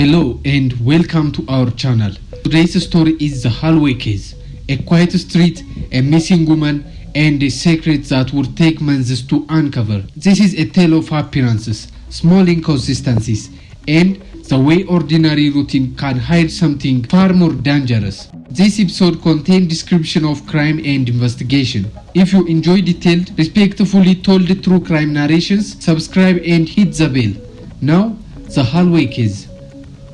Hello and welcome to our channel. Today's story is the Holloway case. A quiet street, a missing woman, and a secret that would take months to uncover. This is a tale of appearances, small inconsistencies, and the way ordinary routine can hide something far more dangerous. This episode contains description of crime and investigation. If you enjoy detailed, respectfully told true crime narrations, subscribe and hit the bell. Now, the Holloway case.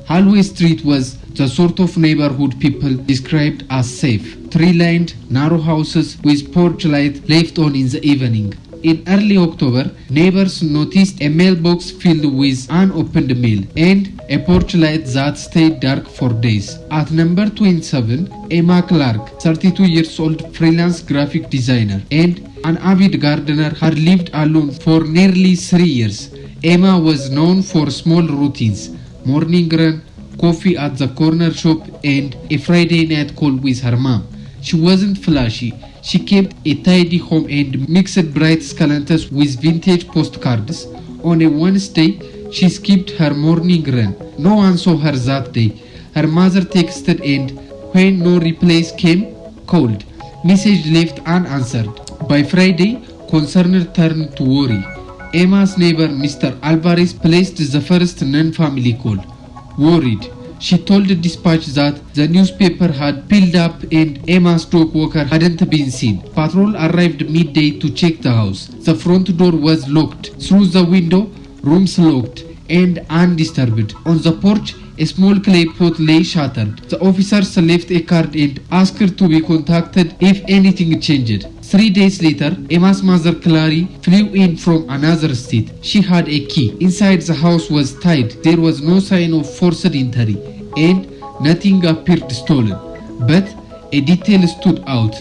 Holloway Street was the sort of neighborhood people described as safe. Tree-lined, narrow houses with porch light left on in the evening. In early October, neighbors noticed a mailbox filled with unopened mail and a porch light that stayed dark for days. At number 27, Emma Clark, 32 years old freelance graphic designer and an avid gardener, had lived alone for nearly 3 years. Emma was known for small routines, morning run, coffee at the corner shop, and a Friday night call with her mom. She wasn't flashy. She kept a tidy home and mixed bright skeletons with vintage postcards. On a Wednesday, she skipped her morning run. No one saw her that day. Her mother texted, and when no replies came, called. Message left unanswered. By Friday, concern turned to worry. Emma's neighbor, Mr. Alvarez, placed the first non-family call. Worried, she told the dispatch that the newspaper had piled up and Emma's dog walker hadn't been seen. Patrol arrived midday to check the house. The front door was locked. Through the window, rooms locked and undisturbed. On the porch, a small clay pot lay shattered. The officers left a card and asked her to be contacted if anything changed. 3 days later, Emma's mother Clary flew in from another state. She had a key. Inside the house was tied. There was no sign of forced entry and nothing appeared stolen. But a detail stood out.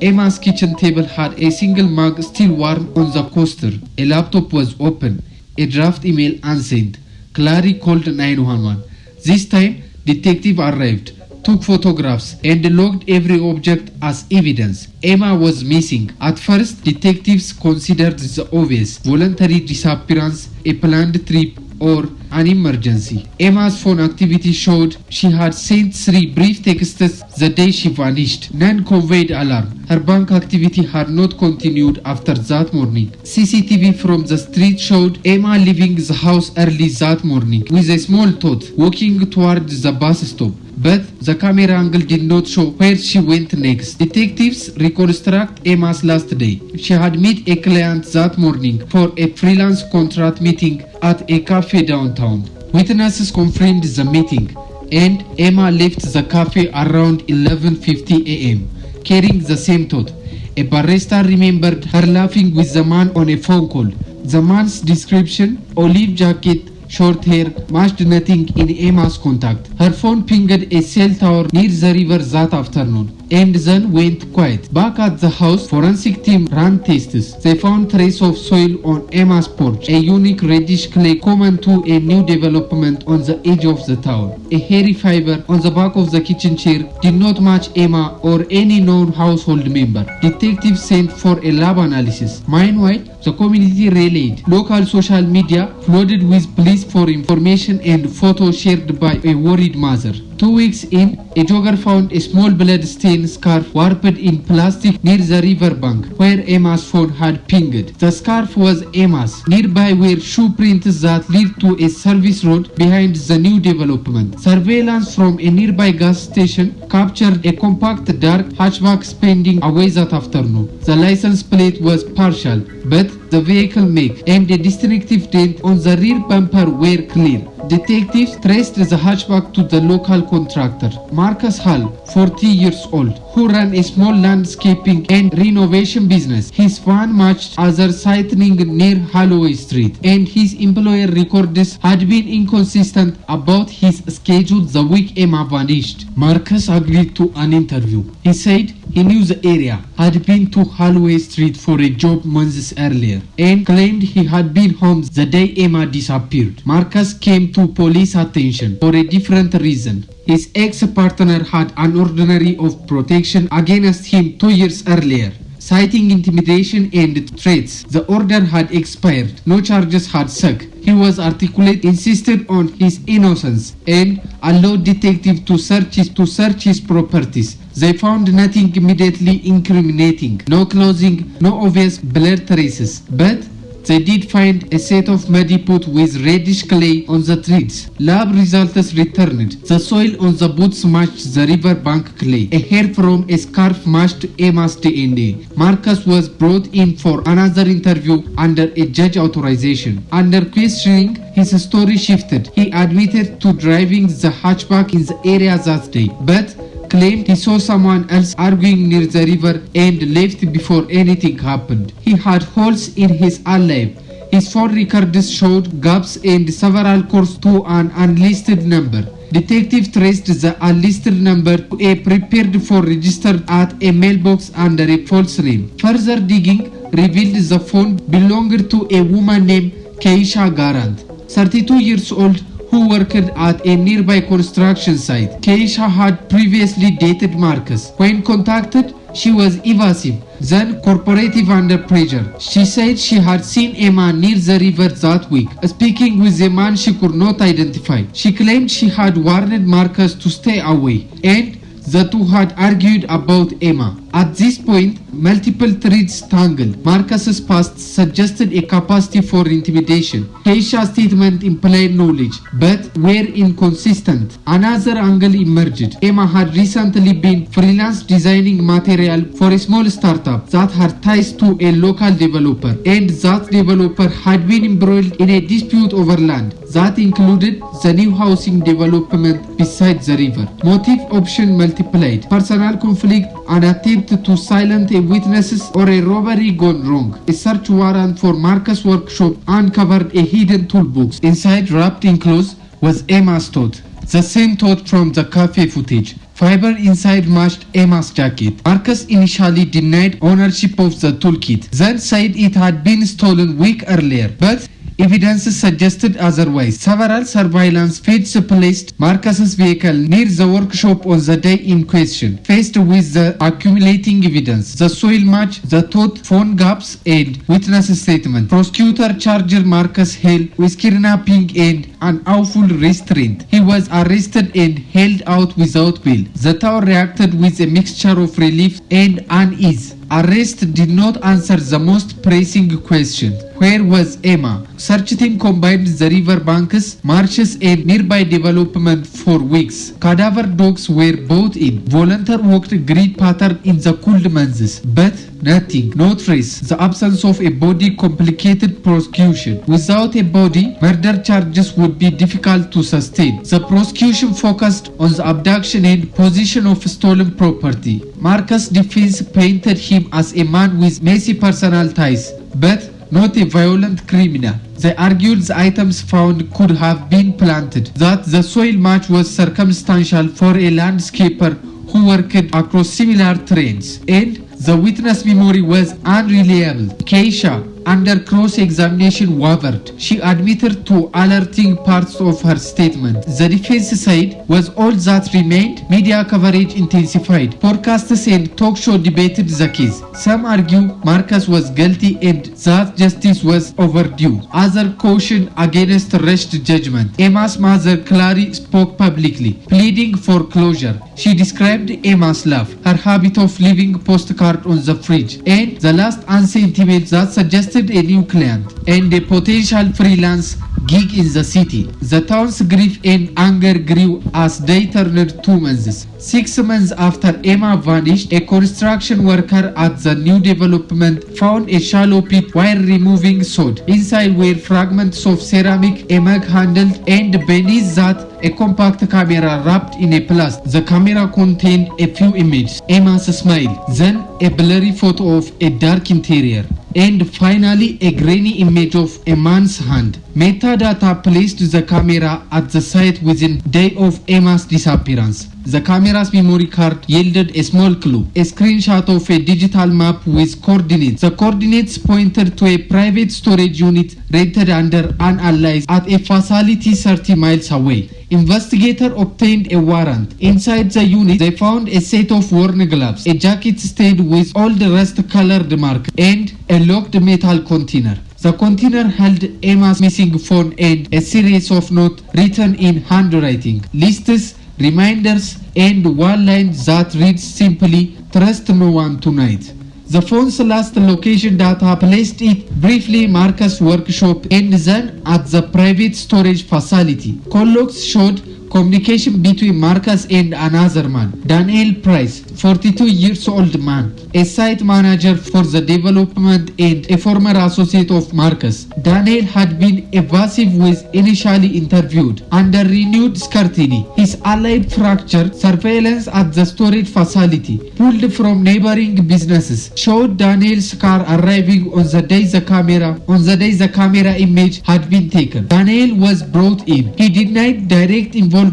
Emma's kitchen table had a single mug still warm on the coaster. A laptop was open. A draft email unsent. Clary called 911. This time, detective arrived, took photographs, and logged every object as evidence. Emma was missing. At first, detectives considered the obvious: voluntary disappearance, a planned trip, or an emergency. Emma's phone activity showed she had sent 3 brief texts the day she vanished. None conveyed alarm. Her bank activity had not continued after that morning. CCTV from the street showed Emma leaving the house early that morning with a small tot, walking towards the bus stop. But the camera angle did not show where she went next. Detectives reconstruct Emma's last day. She had met a client that morning for a freelance contract meeting at a cafe downtown. Witnesses confirmed the meeting, and Emma left the cafe around 11:50 a.m. carrying the same tot. A barista remembered her laughing with the man on a phone call. The man's description, olive jacket, short hair, matched nothing in Emma's contact. Her phone pinged a cell tower near the river that afternoon and then went quiet. Back at the house, forensic team ran tests. They found trace of soil on Emma's porch, a unique reddish clay common to a new development on the edge of the tower. A hairy fiber on the back of the kitchen chair did not match Emma or any known household member. Detectives sent for a lab analysis. Meanwhile, the community rallied. Local social media flooded with pleas for information and photos shared by a worried mother. 2 weeks in, a jogger found a small blood-stained scarf wrapped in plastic near the river bank where Emma's phone had pinged. The scarf was Emma's. Nearby were shoe prints that lead to a service road behind the new development. Surveillance from a nearby gas station captured a compact dark hatchback speeding away that afternoon. The license plate was partial, but the vehicle make and a distinctive dent on the rear bumper were clear. Detectives traced the hatchback to the local contractor, Marcus Hall, 40 years old, who ran a small landscaping and renovation business. His van matched other sightings near Holloway Street, and his employer records had been inconsistent about his schedule the week Emma vanished. Marcus agreed to an interview. He said he knew the area, had been to Holloway Street for a job months earlier, and claimed he had been home the day Emma disappeared. Marcus came to police attention for a different reason. His ex-partner had an order of protection against him 2 years earlier. citing intimidation and threats. The order had expired. No charges had stuck. He was articulate, insisted on his innocence, and allowed detective to search his properties. They found nothing immediately incriminating, no clothing, no obvious blood traces, but they did find a set of muddy boots with reddish clay on the trees. Lab results returned. The soil on the boots matched the riverbank clay. A hair from a scarf matched Emma's DNA. Marcus was brought in for another interview under a judge authorization. Under questioning, his story shifted. He admitted to driving the hatchback in the area that day, but claimed he saw someone else arguing near the river and left before anything happened. He had holes in his alibi. His phone records showed gaps and several calls to an unlisted number. Detective traced the unlisted number to a prepared for registered at a mailbox under a false name. Further digging revealed the phone belonged to a woman named Keisha Garand, 32 years old, who worked at a nearby construction site. Keisha had previously dated Marcus. When contacted, she was evasive, then cooperative under pressure. She said she had seen Emma near the river that week, speaking with a man she could not identify. She claimed she had warned Marcus to stay away, and the two had argued about Emma. At this point, multiple threads tangled. Marcus's past suggested a capacity for intimidation. Keisha's statement implied knowledge, but were inconsistent. Another angle emerged. Emma had recently been freelance designing material for a small startup that had ties to a local developer, and that developer had been embroiled in a dispute over land that included the new housing development beside the river. Motive option multiplied. Personal conflict, an attempt to silence a witnesses, or a robbery gone wrong. A search warrant for Marcus' workshop uncovered a hidden toolbox. Inside, wrapped in clothes, was Emma's tote. The same tote from the cafe footage. Fiber inside matched Emma's jacket. Marcus initially denied ownership of the toolkit, then said it had been stolen week earlier, but evidence suggested otherwise. Several surveillance feeds placed Marcus's vehicle near the workshop on the day in question. Faced with the accumulating evidence, the soil match, the tote, phone gaps, and witness statement, prosecutor charged Marcus Hale with kidnapping and unlawful restraint. He was arrested and held out without bail. The town reacted with a mixture of relief and unease. Arrest did not answer the most pressing question. Where was Emma? Search team combined the river banks, marshes, and nearby development for weeks. Cadaver dogs were brought in. Volunteer walked grid pattern in the cold months, but nothing, no trace. The absence of a body complicated prosecution. Without a body, murder charges would be difficult to sustain. The prosecution focused on the abduction and possession of stolen property. Marcus' defense painted him as a man with messy personal ties, but not a violent criminal. They argued the items found could have been planted, that the soil match was circumstantial for a landscaper who worked across similar terrains, and the witness memory was unreliable. Keisha, under cross-examination, wavered. She admitted to alerting parts of her statement. The defense side was all that remained. Media coverage intensified. Podcasts and talk show debated the case. Some argue Marcus was guilty and that justice was overdue. Others cautioned against rushed judgment. Emma's mother, Clary, spoke publicly, pleading for closure. She described Emma's laugh, her habit of leaving postcard on the fridge, and the last unsent email that suggested a new client and a potential freelance gig in the city. The town's grief and anger grew as they turned 2 months. 6 months after Emma vanished, a construction worker at the new development found a shallow pit while removing sod. Inside were fragments of ceramic, a mug handle, and beneath that, a compact camera wrapped in a plastic. The camera contained a few images. Emma's smile, then a blurry photo of a dark interior, and finally a grainy image of a man's hand. Metadata placed the camera at the site within day of Emma's disappearance. The camera's memory card yielded a small clue, a screenshot of a digital map with coordinates. The coordinates pointed to a private storage unit rented under an alias at a facility 30 miles away. Investigators obtained a warrant. Inside the unit, they found a set of worn gloves, a jacket stained with old rust-colored marks, and a locked metal container. The container held Emma's missing phone and a series of notes written in handwriting, lists, reminders, and one line that reads simply, "Trust no one tonight." The phone's last location data placed it briefly Marcus' workshop and then at the private storage facility. Call logs showed communication between Marcus and another man, Daniel Price, 42 years old man, a site manager for the development and a former associate of Marcus. Daniel had been evasive was initially interviewed under renewed scrutiny. His allied fractured surveillance at the storage facility, pulled from neighboring businesses, showed Daniel's car arriving on the day the camera image had been taken. Daniel was brought in. He denied direct involvement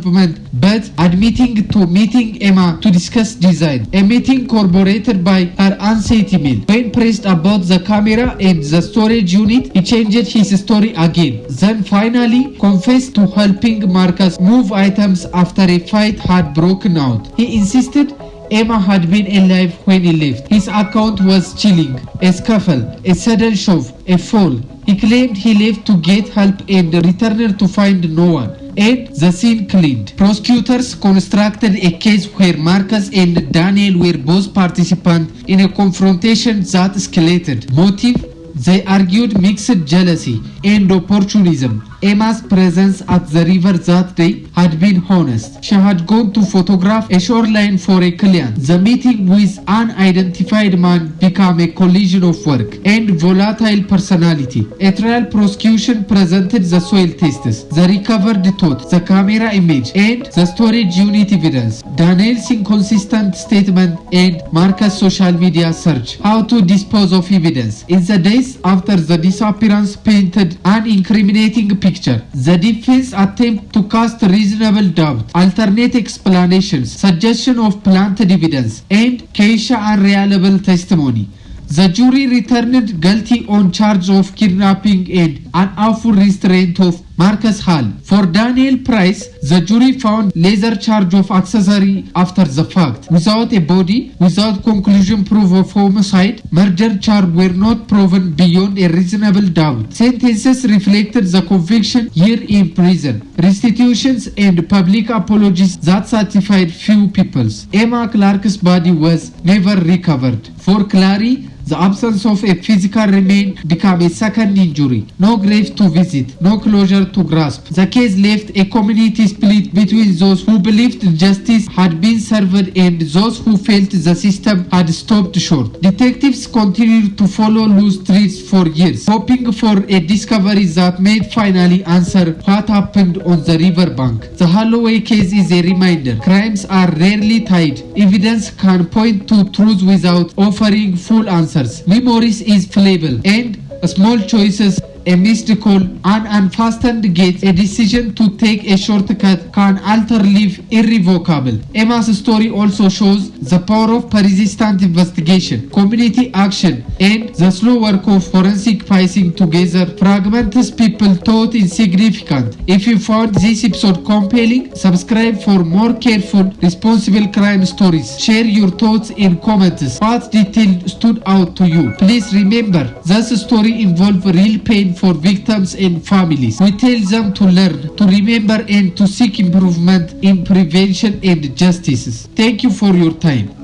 but admitting to meeting Emma to discuss design, a meeting corroborated by her unsent email. When pressed about the camera and the storage unit, he changed his story again, then finally confessed to helping Marcus move items after a fight had broken out. He insisted Emma had been alive when he left. His account was chilling, a scuffle, a sudden shove, a fall. He claimed he left to get help and returned to find no one, and the scene cleaned. Prosecutors constructed a case where Marcus and Daniel were both participants in a confrontation that escalated. Motive? They argued mixed jealousy and opportunism. Emma's presence at the river that day had been honest. She had gone to photograph a shoreline for a client. The meeting with an unidentified man became a collision of work and volatile personality. A trial prosecution presented the soil tests, the recovered tooth, the camera image, and the storage unit evidence. Daniel's inconsistent statement and Marcus' social media search. How to dispose of evidence. In the days after the disappearance painted an incriminating picture. The defense attempt to cast reasonable doubt, alternate explanations, suggestion of planted evidence, and Keisha unreliable testimony. The jury returned guilty on charge of kidnapping and unlawful restraint of Marcus Hall. For Daniel Price, the jury found lesser charge of accessory after the fact. Without a body, without conclusion proof of homicide, murder charges were not proven beyond a reasonable doubt. Sentences reflected the conviction, year in prison, restitutions and public apologies that satisfied few peoples. Emma Clark's body was never recovered. For Clary, the absence of a physical remain became a second injury. No grave to visit, no closure to grasp. The case left a community split between those who believed justice had been served and those who felt the system had stopped short. Detectives continued to follow loose threads for years, hoping for a discovery that may finally answer what happened on the riverbank. The Holloway case is a reminder. Crimes are rarely tied. Evidence can point to truth without offering full answers. Memories is fallible, and small choices, a missed call, an unfastened gate, a decision to take a shortcut can alter life irrevocable. Emma's story also shows the power of persistent investigation, community action, and the slow work of forensic piecing together fragments people thought insignificant. If you found this episode compelling, subscribe for more careful, responsible crime stories. Share your thoughts in comments. What detail stood out to you? Please remember, this story involves real pain for victims and families. We tell them to learn, to remember, and to seek improvement in prevention and justice. Thank you for your time.